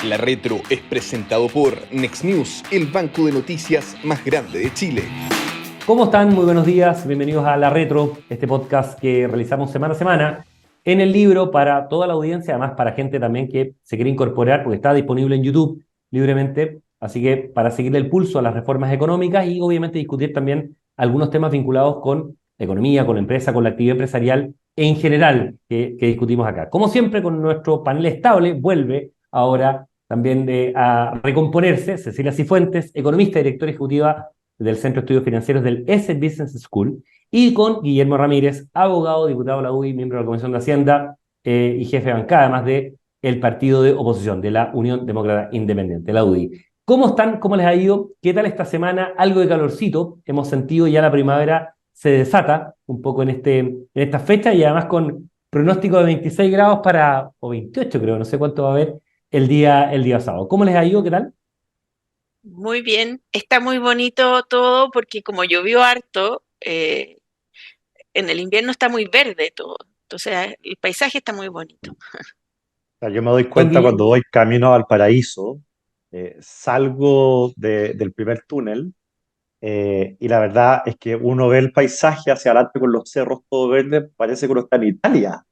La Retro es presentado por Next News, el banco de noticias más grande de Chile. ¿Cómo están? Muy buenos días, bienvenidos a La Retro, este podcast que realizamos semana a semana en el libro para toda la audiencia, además para gente también que se quiere incorporar, porque está disponible en YouTube libremente, así que para seguirle el pulso a las reformas económicas y obviamente discutir también algunos temas vinculados con la economía, con la empresa, con la actividad empresarial en general que discutimos acá. Como siempre, con nuestro panel estable, vuelve ahora también a recomponerse Cecilia Cifuentes, economista y directora ejecutiva del Centro de Estudios Financieros del ESE Business School, y con Guillermo Ramírez, abogado, diputado de la UDI, miembro de la Comisión de Hacienda y jefe de bancada, además de el partido de oposición de la Unión Demócrata Independiente, la UDI. ¿Cómo están? ¿Cómo les ha ido? ¿Qué tal esta semana? Algo de calorcito. Hemos sentido ya la primavera se desata un poco en esta fecha y además con pronóstico de 26 grados o 28 creo, no sé cuánto va a haber el día sábado. ¿Cómo les ha ido? ¿Qué tal? Muy bien, está muy bonito todo porque como llovió harto, en el invierno está muy verde todo, entonces el paisaje está muy bonito. Sea, yo me doy Don cuenta cuando Guillermo. voy camino al paraíso, salgo del primer túnel y la verdad es que uno ve el paisaje hacia adelante con los cerros todo verdes, parece que uno está en Italia.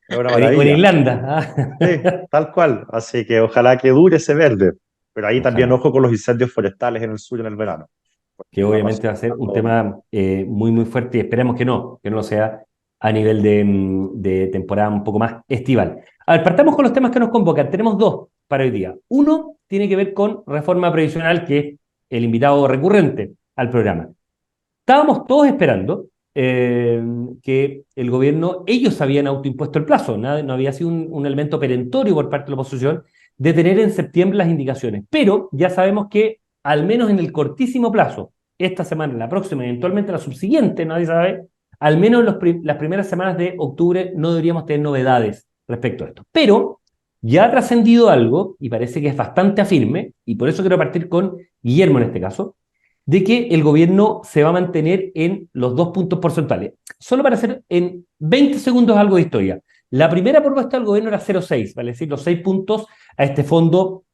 Es una O en maravilla. Irlanda. Sí, tal cual. Así que ojalá que dure ese verde. Pero ahí también Ojalá. ojo con los incendios forestales en el sur en el verano. Porque Que es una obviamente razón va a ser para un todo mundo. tema muy, muy fuerte y esperemos que no lo sea a nivel de temporada un poco más estival. A ver, partamos con los temas que nos convocan. Tenemos dos para hoy día. Uno tiene que ver con reforma previsional, que es el invitado recurrente al programa. Estábamos todos esperando que el gobierno, ellos habían autoimpuesto el plazo, no había sido un elemento perentorio por parte de la oposición de tener en septiembre las indicaciones, pero ya sabemos que al menos en el cortísimo plazo, esta semana, la próxima, eventualmente la subsiguiente, nadie sabe, al menos las primeras semanas de octubre no deberíamos tener novedades respecto a esto. Pero ya ha trascendido algo, y parece que es bastante afirme, y por eso quiero partir con Guillermo en este caso, de que el gobierno se va a mantener en los 2 puntos porcentuales. Solo para hacer en 20 segundos algo de historia. La primera propuesta del gobierno era 0,6, vale decir, los 6 puntos a este fondo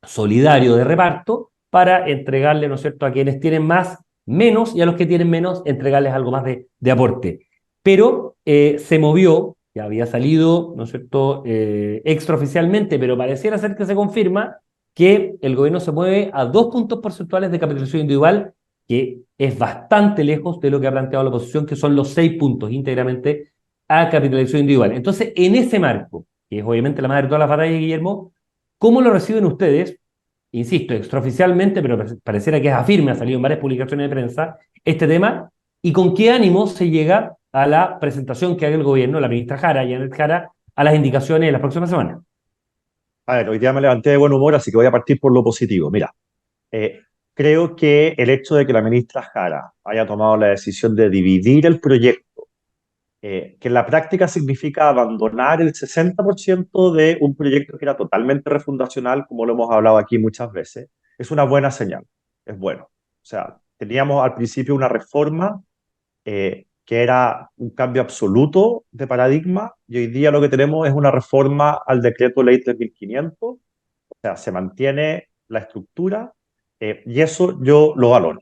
solidario de reparto para entregarle, ¿no es cierto?, a quienes tienen más, menos, y a los que tienen menos, entregarles algo más de aporte. Pero se movió, ya había salido, ¿no es cierto?, extraoficialmente, pero pareciera ser que se confirma que el gobierno se mueve a 2 puntos porcentuales de capitalización individual, que es bastante lejos de lo que ha planteado la oposición, que son los 6 puntos íntegramente a capitalización individual. Entonces, en ese marco, que es obviamente la madre de todas las batallas, Guillermo, ¿cómo lo reciben ustedes? Insisto, extraoficialmente, pero pareciera que es afirme, ha salido en varias publicaciones de prensa, este tema, y con qué ánimo se llega a la presentación que haga el gobierno, la ministra Jara, Janet Jara, a las indicaciones de las próximas semanas. A ver, hoy día me levanté de buen humor, así que voy a partir por lo positivo. Mira, eh, creo que el hecho de que la ministra Jara haya tomado la decisión de dividir el proyecto, que en la práctica significa abandonar el 60% de un proyecto que era totalmente refundacional, como lo hemos hablado aquí muchas veces, es una buena señal, es bueno. O sea, teníamos al principio una reforma que era un cambio absoluto de paradigma y hoy día lo que tenemos es una reforma al decreto ley 3500, o sea, se mantiene la estructura y eso yo lo valoro.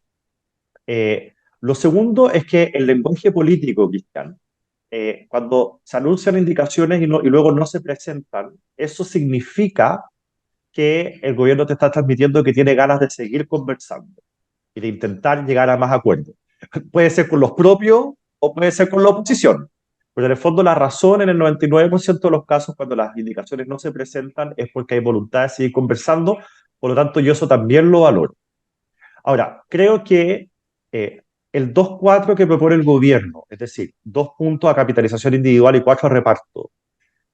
Lo segundo es que el lenguaje político, Cristian, cuando se anuncian indicaciones y luego no se presentan, eso significa que el gobierno te está transmitiendo que tiene ganas de seguir conversando y de intentar llegar a más acuerdos. Puede ser con los propios o puede ser con la oposición. Pero en el fondo la razón en el 99% de los casos cuando las indicaciones no se presentan es porque hay voluntad de seguir conversando, por lo tanto yo eso también lo valoro. Ahora, creo que el 2-4 que propone el gobierno, es decir, 2 puntos a capitalización individual y 4 a reparto,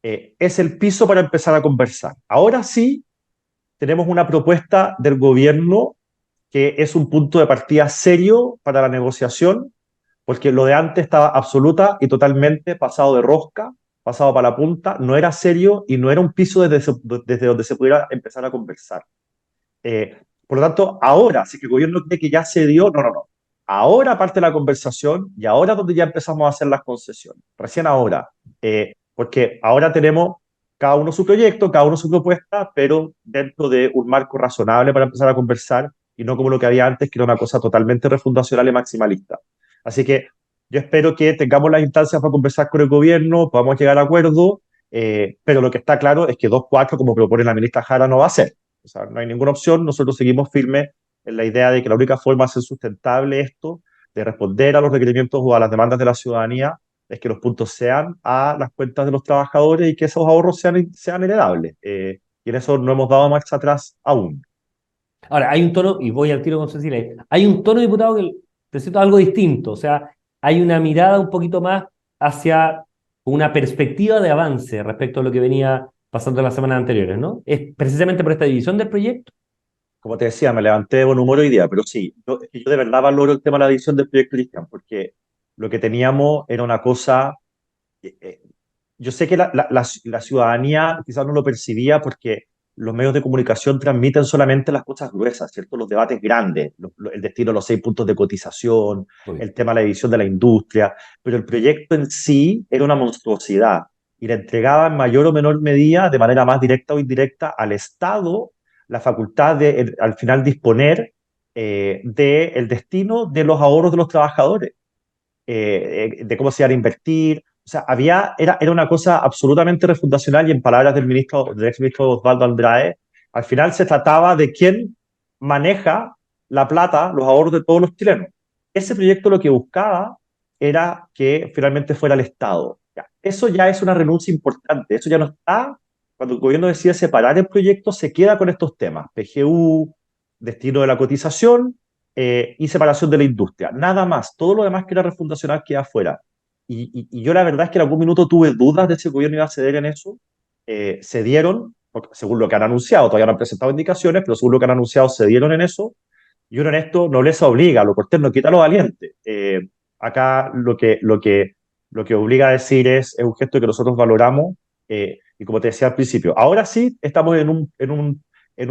es el piso para empezar a conversar. Ahora sí, tenemos una propuesta del gobierno que es un punto de partida serio para la negociación, porque lo de antes estaba absoluta y totalmente pasado de rosca, pasado para la punta, no era serio y no era un piso desde donde se pudiera empezar a conversar. Por lo tanto, ahora, si que el gobierno cree que ya se dio, no, no, no. Ahora parte la conversación y ahora es donde ya empezamos a hacer las concesiones. Recién ahora. Porque ahora tenemos cada uno su proyecto, cada uno su propuesta, pero dentro de un marco razonable para empezar a conversar y no como lo que había antes, que era una cosa totalmente refundacional y maximalista. Así que yo espero que tengamos las instancias para conversar con el gobierno, podamos llegar a acuerdos, pero lo que está claro es que 2.4, como propone la ministra Jara, no va a ser. O sea, no hay ninguna opción, nosotros seguimos firmes en la idea de que la única forma de hacer sustentable esto, de responder a los requerimientos o a las demandas de la ciudadanía, es que los puntos sean a las cuentas de los trabajadores y que esos ahorros sean heredables. Y en eso no hemos dado marcha atrás aún. Ahora, hay un tono, y voy al tiro con Cecilia, hay un tono, diputado, que presenta algo distinto, o sea, hay una mirada un poquito más hacia una perspectiva de avance respecto a lo que venía pasando en las semanas anteriores, ¿no? Es precisamente por esta división del proyecto. Como te decía, me levanté de buen humor hoy día, pero sí, es que yo de verdad valoro el tema de la edición del proyecto Cristian, porque lo que teníamos era una cosa. eh, eh, yo sé que la ciudadanía quizás no lo percibía porque los medios de comunicación transmiten solamente las cosas gruesas, ¿cierto? Los debates grandes, el destino de los 6 puntos de cotización, Muy el tema de la división de la industria, pero el proyecto en sí era una monstruosidad y le entregaba en mayor o menor medida, de manera más directa o indirecta, al Estado la facultad de, al final, disponer del destino de los ahorros de los trabajadores, de cómo se iban a invertir. O sea, era una cosa absolutamente refundacional y en palabras del ex ministro Osvaldo Andrade, al final se trataba de quién maneja la plata, los ahorros de todos los chilenos. Ese proyecto lo que buscaba era que finalmente fuera el Estado. Ya, eso ya es una renuncia importante, eso ya no está. Cuando el gobierno decide separar el proyecto, se queda con estos temas: PGU, destino de la cotización, y separación de la industria. Nada más, todo lo demás que era refundacional queda afuera. Y yo la verdad es que en algún minuto tuve dudas de si el gobierno iba a ceder en eso. Cedieron, según lo que han anunciado, todavía no han presentado indicaciones, pero según lo que han anunciado, cedieron en eso. Y uno en esto no les obliga, lo cortés no quita lo valiente. Acá lo que obliga a decir es un gesto que nosotros valoramos, y como te decía al principio, ahora sí estamos en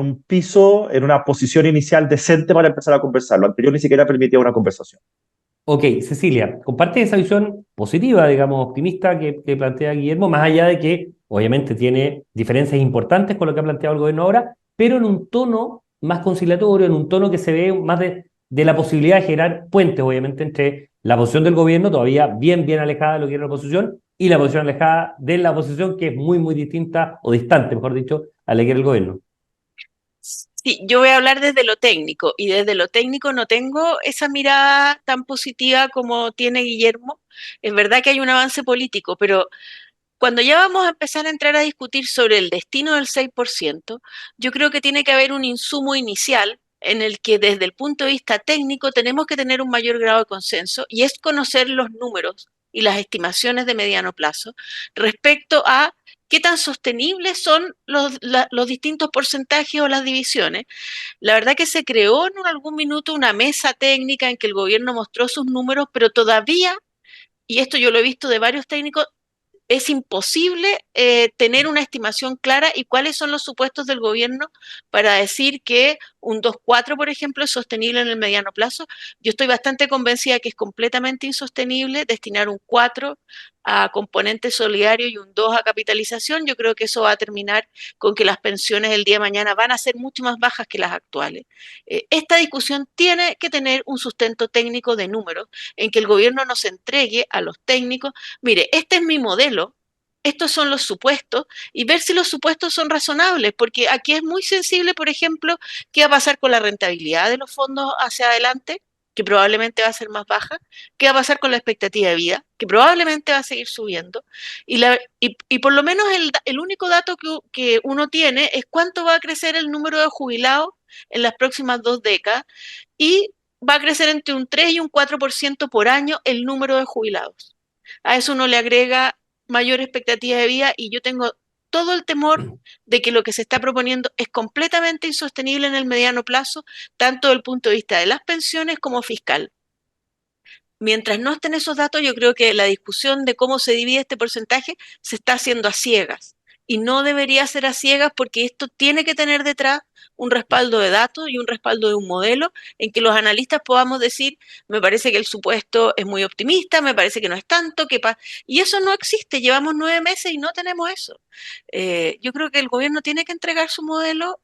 un piso, en una posición inicial decente para empezar a conversar. Lo anterior ni siquiera permitía una conversación. Ok, Cecilia, comparte esa visión positiva, digamos, optimista que plantea Guillermo, más allá de que obviamente tiene diferencias importantes con lo que ha planteado el gobierno ahora, pero en un tono más conciliatorio, en un tono que se ve más de la posibilidad de generar puentes, obviamente, entre la posición del gobierno, todavía bien, bien alejada de lo que era la oposición, y la posición alejada de la oposición, que es muy, muy distinta, o distante, mejor dicho, a la que era el gobierno. Sí, yo voy a hablar desde lo técnico y desde lo técnico no tengo esa mirada tan positiva como tiene Guillermo. Es verdad que hay un avance político, pero cuando ya vamos a empezar a entrar a discutir sobre el destino del 6%, yo creo que tiene que haber un insumo inicial en el que desde el punto de vista técnico tenemos que tener un mayor grado de consenso y es conocer los números y las estimaciones de mediano plazo respecto a qué tan sostenibles son los distintos porcentajes o las divisiones. La verdad que se creó en algún minuto una mesa técnica en que el gobierno mostró sus números, pero todavía, y esto yo lo he visto de varios técnicos, es imposible tener una estimación clara y cuáles son los supuestos del gobierno para decir que un 2,4, por ejemplo, es sostenible en el mediano plazo. Yo estoy bastante convencida que es completamente insostenible destinar un 4 a componente solidario y un 2 a capitalización. Yo creo que eso va a terminar con que las pensiones el día de mañana van a ser mucho más bajas que las actuales. Esta discusión tiene que tener un sustento técnico de números en que el gobierno nos entregue a los técnicos: mire, este es mi modelo, estos son los supuestos, y ver si los supuestos son razonables, porque aquí es muy sensible, por ejemplo, qué va a pasar con la rentabilidad de los fondos hacia adelante, que probablemente va a ser más baja, qué va a pasar con la expectativa de vida, que probablemente va a seguir subiendo, y por lo menos el único dato que uno tiene es cuánto va a crecer el número de jubilados en las próximas 2 décadas, y va a crecer entre un 3 y un 4% por año el número de jubilados. A eso uno le agrega mayor expectativa de vida y yo tengo todo el temor de que lo que se está proponiendo es completamente insostenible en el mediano plazo, tanto desde el punto de vista de las pensiones como fiscal. Mientras no estén esos datos, yo creo que la discusión de cómo se divide este porcentaje se está haciendo a ciegas. y no debería ser a ciegas porque esto tiene que tener detrás un respaldo de datos y un respaldo de un modelo en que los analistas podamos decir, me parece que el supuesto es muy optimista, me parece que no es tanto, y eso no existe, llevamos 9 meses y no tenemos eso. Yo creo que el gobierno tiene que entregar su modelo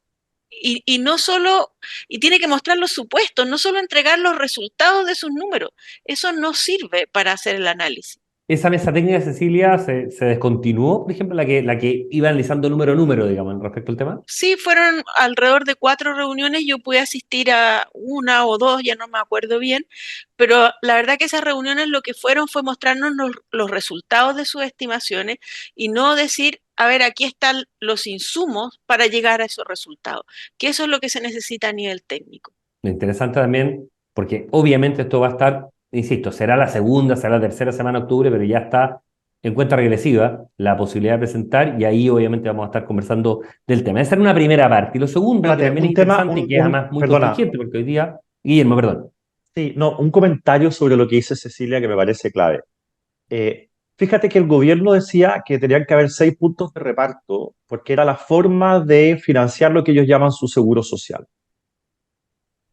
y no solo, y tiene que mostrar los supuestos, no solo entregar los resultados de sus números, eso no sirve para hacer el análisis. Esa mesa técnica, Cecilia, se descontinuó, por ejemplo, la que iba analizando número a número, digamos, respecto al tema. Sí, fueron alrededor de 4 reuniones, yo pude asistir a una o dos, ya no me acuerdo bien, pero la verdad que esas reuniones lo que fueron fue mostrarnos los resultados de sus estimaciones y no decir, a ver, aquí están los insumos para llegar a esos resultados, que eso es lo que se necesita a nivel técnico. Lo interesante también, porque obviamente esto va a estar, insisto, será la segunda, será la tercera semana de octubre, pero ya está en cuenta regresiva la posibilidad de presentar y ahí obviamente vamos a estar conversando del tema. Esa era una primera parte. Y lo segundo, que Espérate, también es un tema, interesante y que es además muy perdona, contingente, porque hoy día, Guillermo, perdón. sí, no, un comentario sobre lo que dice Cecilia que me parece clave. Eh, Fíjate que el gobierno decía que tenían que haber 6 puntos de reparto porque era la forma de financiar lo que ellos llaman su seguro social.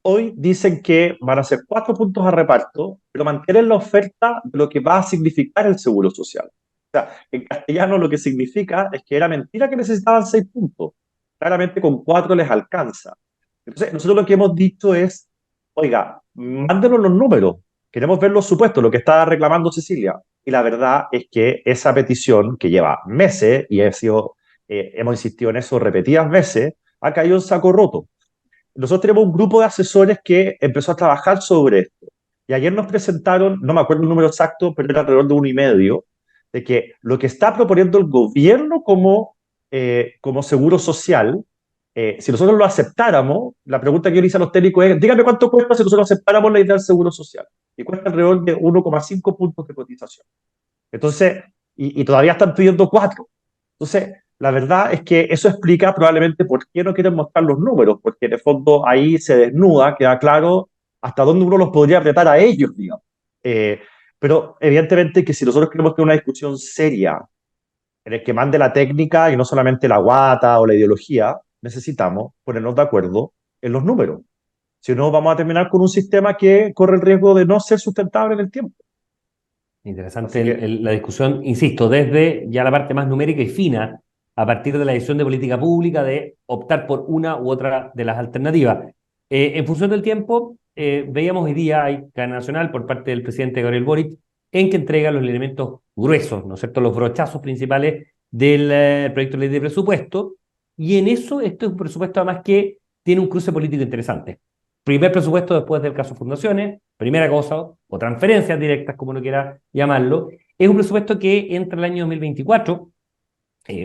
Hoy dicen que van a ser 4 puntos a reparto, pero mantienen la oferta de lo que va a significar el seguro social. O sea, en castellano lo que significa es que era mentira que necesitaban 6 puntos. Claramente con 4 les alcanza. Entonces, nosotros lo que hemos dicho es, oiga, mándenos los números, queremos ver los supuestos, lo que está reclamando Cecilia. Y la verdad es que esa petición, que lleva meses, y hemos insistido en eso repetidas veces, ha caído en saco roto. Nosotros tenemos un grupo de asesores que empezó a trabajar sobre esto. Y ayer nos presentaron, no me acuerdo el número exacto, pero era alrededor de 1,5, de que lo que está proponiendo el gobierno como seguro social, si nosotros lo aceptáramos, la pregunta que yo le hice a los técnicos es, dígame cuánto cuesta si nosotros aceptáramos la idea del seguro social. Y cuesta alrededor de 1,5 puntos de cotización. Entonces, y todavía están pidiendo 4. Entonces, la verdad es que eso explica probablemente por qué no quieren mostrar los números, porque en el fondo ahí se desnuda, queda claro hasta dónde uno los podría apretar a ellos, digamos. Eh, pero evidentemente que si nosotros queremos tener una discusión seria en el que mande la técnica y no solamente la guata o la ideología, necesitamos ponernos de acuerdo en los números. Si no, vamos a terminar con un sistema que corre el riesgo de no ser sustentable en el tiempo. Interesante Así que la discusión, insisto, desde ya la parte más numérica y fina, a partir de la decisión de política pública, de optar por una u otra de las alternativas. En función del tiempo, veíamos hoy día, hay cadena nacional por parte del presidente Gabriel Boric, en que entrega los elementos gruesos, ¿no es cierto?, los brochazos principales del proyecto de ley de presupuesto, y en eso, esto es un presupuesto además que tiene un cruce político interesante. Primer presupuesto después del caso Fundaciones, primera cosa, o transferencias directas, como uno quiera llamarlo, es un presupuesto que entra el año 2024,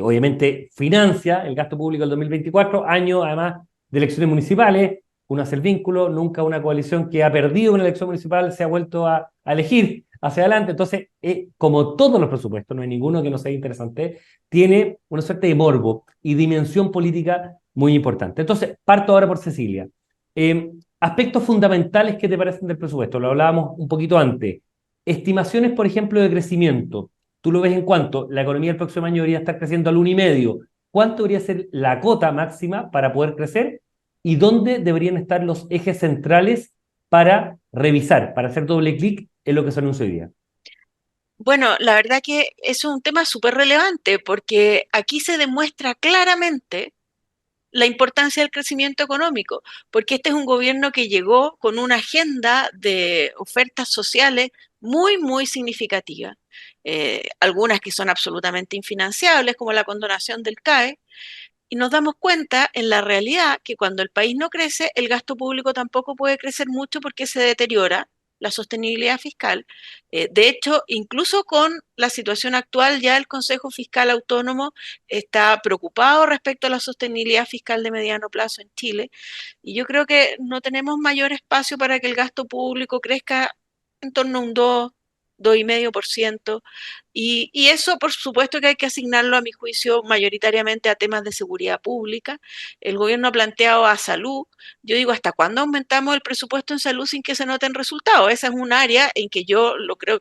obviamente financia el gasto público del 2024, año además de elecciones municipales, uno hace el vínculo, nunca una coalición que ha perdido una elección municipal se ha vuelto a elegir hacia adelante, entonces, como todos los presupuestos, no hay ninguno que no sea interesante, tiene una suerte de morbo y dimensión política muy importante. Entonces, parto ahora por Cecilia. Aspectos fundamentales que te parecen del presupuesto, lo hablábamos un poquito antes. Estimaciones, por ejemplo, de crecimiento. ¿Tú lo ves en cuánto? La economía el próximo año debería estar creciendo al 1,5. ¿Cuánto debería ser la cota máxima para poder crecer? ¿Y dónde deberían estar los ejes centrales para revisar, para hacer doble clic en lo que se anuncia hoy día? Bueno, la verdad que es un tema súper relevante porque aquí se demuestra claramente la importancia del crecimiento económico, porque este es un gobierno que llegó con una agenda de ofertas sociales muy, muy significativa. Algunas que son absolutamente infinanciables, como la condonación del CAE, y nos damos cuenta en la realidad que cuando el país no crece, el gasto público tampoco puede crecer mucho porque se deteriora la sostenibilidad fiscal. De hecho, incluso con la situación actual, ya el Consejo Fiscal Autónomo está preocupado respecto a la sostenibilidad fiscal de mediano plazo en Chile. Y yo creo que no tenemos mayor espacio para que el gasto público crezca en torno a un 2,5%. Y eso, por supuesto, que hay que asignarlo, a mi juicio, mayoritariamente a temas de seguridad pública. El gobierno ha planteado a salud. Yo digo, ¿hasta cuándo aumentamos el presupuesto en salud sin que se noten resultados? Esa es un área en que yo lo que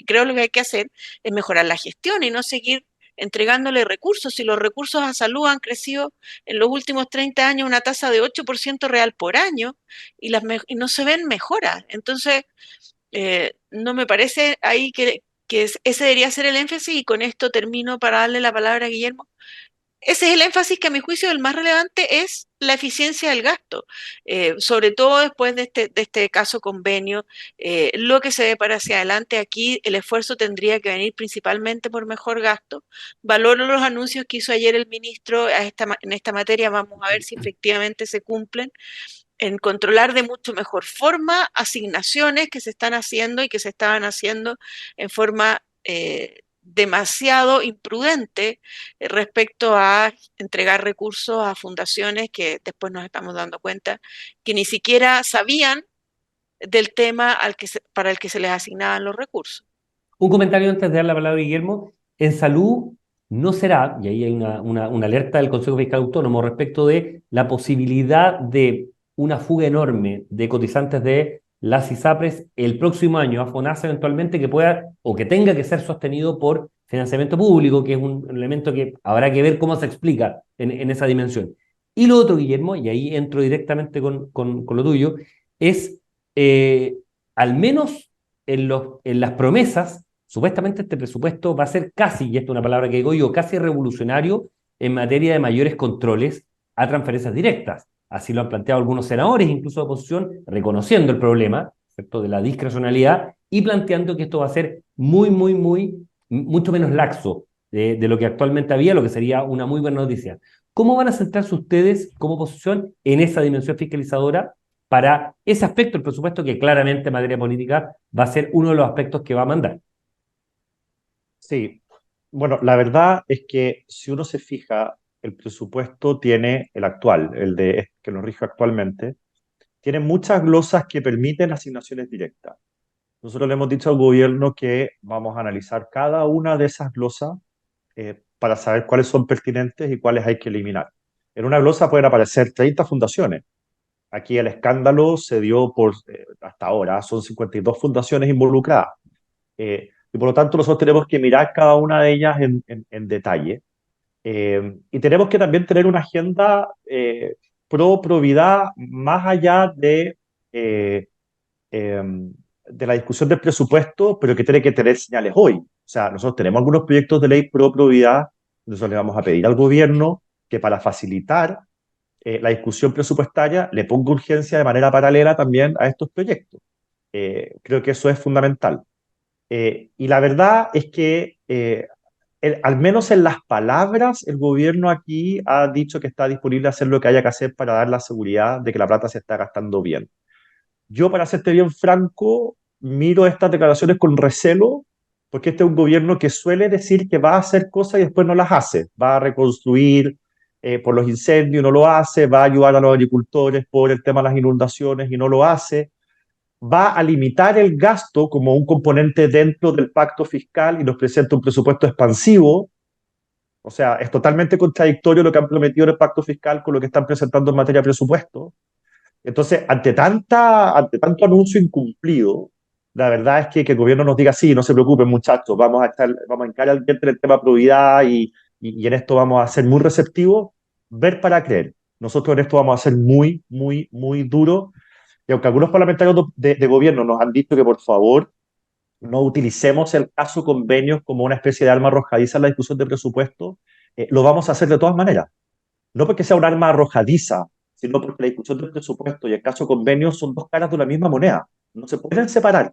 creo que hay que hacer es mejorar la gestión y no seguir entregándole recursos. Si los recursos a salud han crecido en los últimos 30 años una tasa de 8% real por año y no se ven mejoras. Entonces, no me parece ahí que ese debería ser el énfasis, y con esto termino para darle la palabra a Guillermo. Ese es el énfasis que a mi juicio el más relevante es la eficiencia del gasto, sobre todo después de este caso convenio. Lo que se ve para hacia adelante aquí, el esfuerzo tendría que venir principalmente por mejor gasto. Valoro los anuncios que hizo ayer el ministro en esta materia, vamos a ver si efectivamente se cumplen, en controlar de mucho mejor forma asignaciones que se están haciendo y que se estaban haciendo en forma demasiado imprudente respecto a entregar recursos a fundaciones que después nos estamos dando cuenta que ni siquiera sabían del tema para el que se les asignaban los recursos. Un comentario antes de dar la palabra a Guillermo. En salud no será, y ahí hay una alerta del Consejo Fiscal Autónomo respecto de la posibilidad de una fuga enorme de cotizantes de las ISAPRES el próximo año a FONASA eventualmente, que pueda o que tenga que ser sostenido por financiamiento público, que es un elemento que habrá que ver cómo se explica en esa dimensión. Y lo otro, Guillermo, y ahí entro directamente con lo tuyo, es al menos en las promesas. Supuestamente este presupuesto va a ser casi, y esta es una palabra que digo yo, casi revolucionario en materia de mayores controles a transferencias directas. Así lo han planteado algunos senadores, incluso de oposición, reconociendo el problema, ¿cierto?, de la discrecionalidad y planteando que esto va a ser mucho menos laxo de lo que actualmente había, lo que sería una muy buena noticia. ¿Cómo van a centrarse ustedes como oposición en esa dimensión fiscalizadora para ese aspecto del presupuesto que claramente en materia política va a ser uno de los aspectos que va a mandar? Sí, bueno, la verdad es que si uno se fija, el presupuesto tiene el actual, que nos rige actualmente, tiene muchas glosas que permiten asignaciones directas. Nosotros le hemos dicho al gobierno que vamos a analizar cada una de esas glosas para saber cuáles son pertinentes y cuáles hay que eliminar. En una glosa pueden aparecer 30 fundaciones. Aquí el escándalo se dio hasta ahora, son 52 fundaciones involucradas. Y por lo tanto nosotros tenemos que mirar cada una de ellas en detalle. Y tenemos que también tener una agenda pro probidad más allá eh, de la discusión del presupuesto, pero que tiene que tener señales hoy. O sea, nosotros tenemos algunos proyectos de ley pro probidad, nosotros le vamos a pedir al gobierno que para facilitar la discusión presupuestaria le ponga urgencia de manera paralela también a estos proyectos. Creo que eso es fundamental. Y la verdad es que, al menos en las palabras, el gobierno aquí ha dicho que está disponible a hacer lo que haya que hacer para dar la seguridad de que la plata se está gastando bien. Yo, para serte bien franco, miro estas declaraciones con recelo, porque este es un gobierno que suele decir que va a hacer cosas y después no las hace. Va a reconstruir por los incendios, no lo hace. Va a ayudar a los agricultores por el tema de las inundaciones y no lo hace. Va a limitar el gasto como un componente dentro del pacto fiscal y nos presenta un presupuesto expansivo. O sea, es totalmente contradictorio lo que han prometido en el pacto fiscal con lo que están presentando en materia de presupuesto. Entonces, ante tanto anuncio incumplido, la verdad es que el gobierno nos diga: sí, no se preocupen, muchachos, vamos a encarar al diente en el tema de probidad y en esto vamos a ser muy receptivos. Ver para creer. Nosotros en esto vamos a ser muy, muy, muy duros. Y aunque algunos parlamentarios de gobierno nos han dicho que por favor no utilicemos el caso convenios como una especie de arma arrojadiza en la discusión de presupuesto, lo vamos a hacer de todas maneras. No porque sea un arma arrojadiza, sino porque la discusión del presupuesto y el caso convenio son dos caras de una misma moneda. No se pueden separar.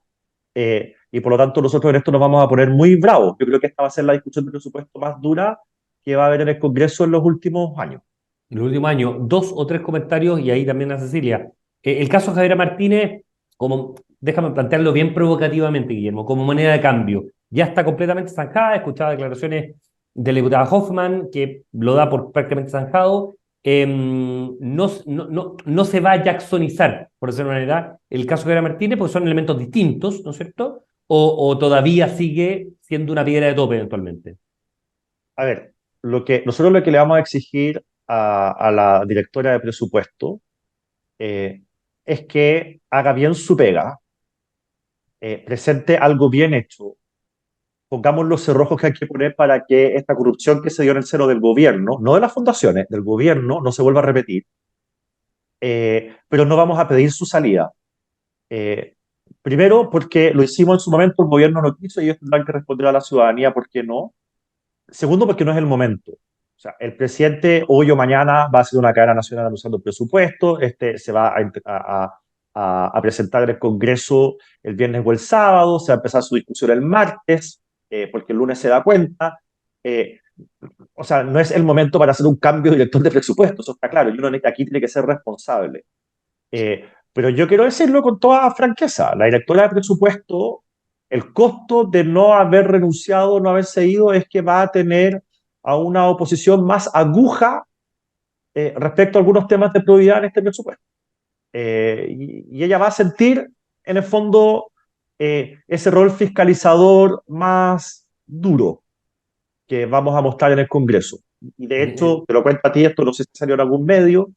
Y por lo tanto nosotros en esto nos vamos a poner muy bravos. Yo creo que esta va a ser la discusión del presupuesto más dura que va a haber en el Congreso en los últimos años. En el último año, 2 o 3 comentarios, y ahí también a Cecilia. El caso Javier Martínez, déjame plantearlo bien provocativamente, Guillermo, como moneda de cambio, ya está completamente zanjada. He escuchado declaraciones de la diputada Hoffman que lo da por prácticamente zanjado. No se va a jacksonizar, por decirlo de una manera, el caso Javier Martínez, porque son elementos distintos, ¿no es cierto? O todavía sigue siendo una piedra de tope eventualmente. A ver, nosotros lo que le vamos a exigir a la directora de presupuesto eh, es que haga bien su pega, presente algo bien hecho, pongamos los cerrojos que hay que poner para que esta corrupción que se dio en el seno del gobierno, no de las fundaciones, del gobierno, no se vuelva a repetir. Pero no vamos a pedir su salida. Primero, porque lo hicimos en su momento, el gobierno no quiso y ellos tendrán que responder a la ciudadanía por qué no. Segundo, porque no es el momento. O sea, el presidente hoy o mañana va a hacer una cadena nacional anunciando el presupuesto, se va a presentar en el Congreso el viernes o el sábado, se va a empezar su discusión el martes, porque el lunes se da cuenta. O sea, no es el momento para hacer un cambio de director de presupuesto, eso está claro, y uno aquí tiene que ser responsable. Pero yo quiero decirlo con toda franqueza, la directora de presupuesto, el costo de no haber renunciado, no haberse ido, es que va a tener a una oposición más aguja respecto a algunos temas de prioridad en este presupuesto. Y ella va a sentir, en el fondo, ese rol fiscalizador más duro que vamos a mostrar en el Congreso. Y de hecho, te lo cuento a ti, esto no sé si salió en algún medio,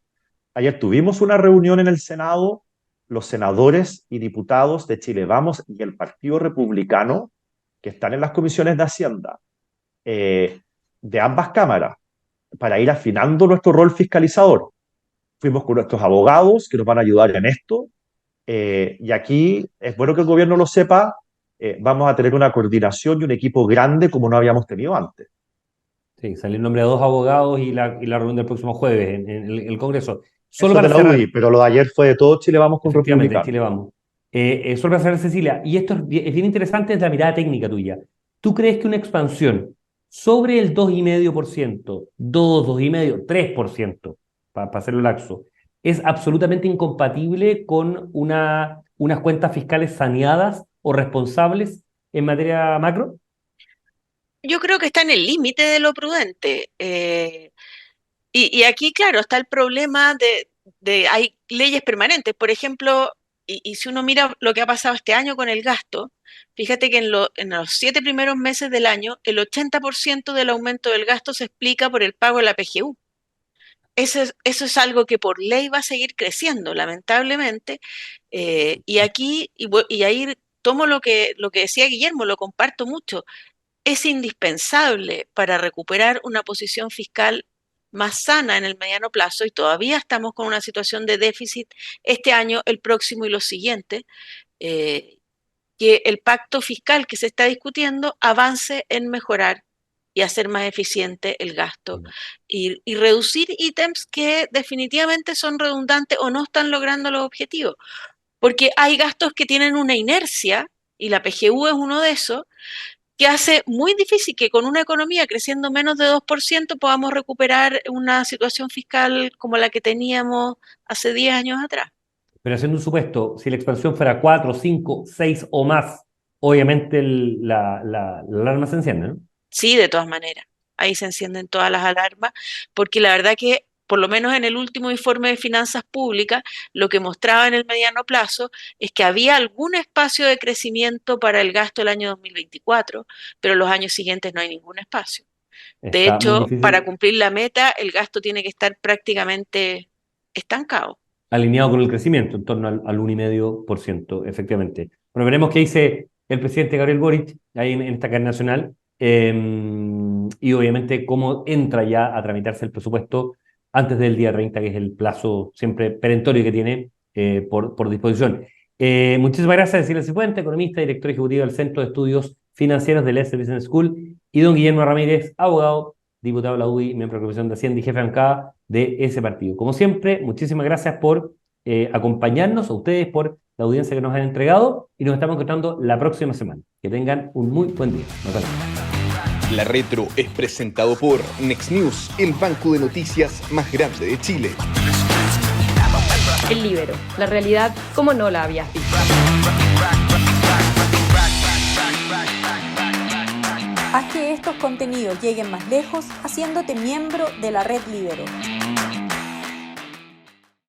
ayer tuvimos una reunión en el Senado, los senadores y diputados de Chile Vamos y el Partido Republicano, que están en las comisiones de Hacienda de ambas cámaras, para ir afinando nuestro rol fiscalizador. Fuimos con nuestros abogados que nos van a ayudar en esto, y aquí es bueno que el gobierno lo sepa, vamos a tener una coordinación y un equipo grande como no habíamos tenido antes. Sí, salió el nombre de 2 abogados y la reunión del próximo jueves en el Congreso. Solo Eso para de la cerrar, UDI, pero lo de ayer fue de todo Chile Vamos con efectivamente, Republicano. Chile Vamos. Solo para cerrar, Cecilia, y esto es bien interesante desde la mirada técnica tuya. ¿Tú crees que una expansión sobre el 2,5%, 2, 2,5%, 3%, para hacerlo laxo, es absolutamente incompatible con unas cuentas fiscales saneadas o responsables en materia macro? Yo creo que está en el límite de lo prudente. Y aquí, claro, está el problema hay leyes permanentes. Por ejemplo, y si uno mira lo que ha pasado este año con el gasto, fíjate que en los 7 primeros meses del año, el 80% del aumento del gasto se explica por el pago de la PGU. Eso es algo que por ley va a seguir creciendo, lamentablemente. Y aquí, y ahí tomo lo que decía Guillermo, lo comparto mucho. Es indispensable para recuperar una posición fiscal más sana en el mediano plazo, y todavía estamos con una situación de déficit este año, el próximo y los siguientes, que el pacto fiscal que se está discutiendo avance en mejorar y hacer más eficiente el gasto y reducir ítems que definitivamente son redundantes o no están logrando los objetivos, porque hay gastos que tienen una inercia, y la PGU es uno de esos, que hace muy difícil que con una economía creciendo menos de 2% podamos recuperar una situación fiscal como la que teníamos hace 10 años atrás. Pero haciendo un supuesto, si la expansión fuera 4, 5, 6 o más, obviamente la alarma se enciende, ¿no? Sí, de todas maneras. Ahí se encienden todas las alarmas, porque la verdad que, por lo menos en el último informe de finanzas públicas, lo que mostraba en el mediano plazo es que había algún espacio de crecimiento para el gasto del año 2024, pero los años siguientes no hay ningún espacio. De Está muy hecho, para difícil, cumplir la meta, el gasto tiene que estar prácticamente estancado. alineado con el crecimiento, en torno al 1,5%, efectivamente. Bueno, veremos qué dice el presidente Gabriel Boric ahí en esta cadena nacional, y obviamente cómo entra ya a tramitarse el presupuesto antes del día 30, que es el plazo siempre perentorio que tiene por disposición. Muchísimas gracias, Cecilia Cifuentes, economista, director ejecutivo del Centro de Estudios Financieros del ESSE Business School, y don Guillermo Ramírez, abogado, diputado de la UDI, miembro de la Comisión de Hacienda y jefe de bancada de ese partido. Como siempre, muchísimas gracias por acompañarnos, a ustedes por la audiencia que nos han entregado, y nos estamos encontrando la próxima semana. Que tengan un muy buen día. Nos vemos. La Retro es presentado por Next News, el banco de noticias más grande de Chile. El Líbero, la realidad como no la habías visto. Haz que estos contenidos lleguen más lejos haciéndote miembro de la Red Líbero.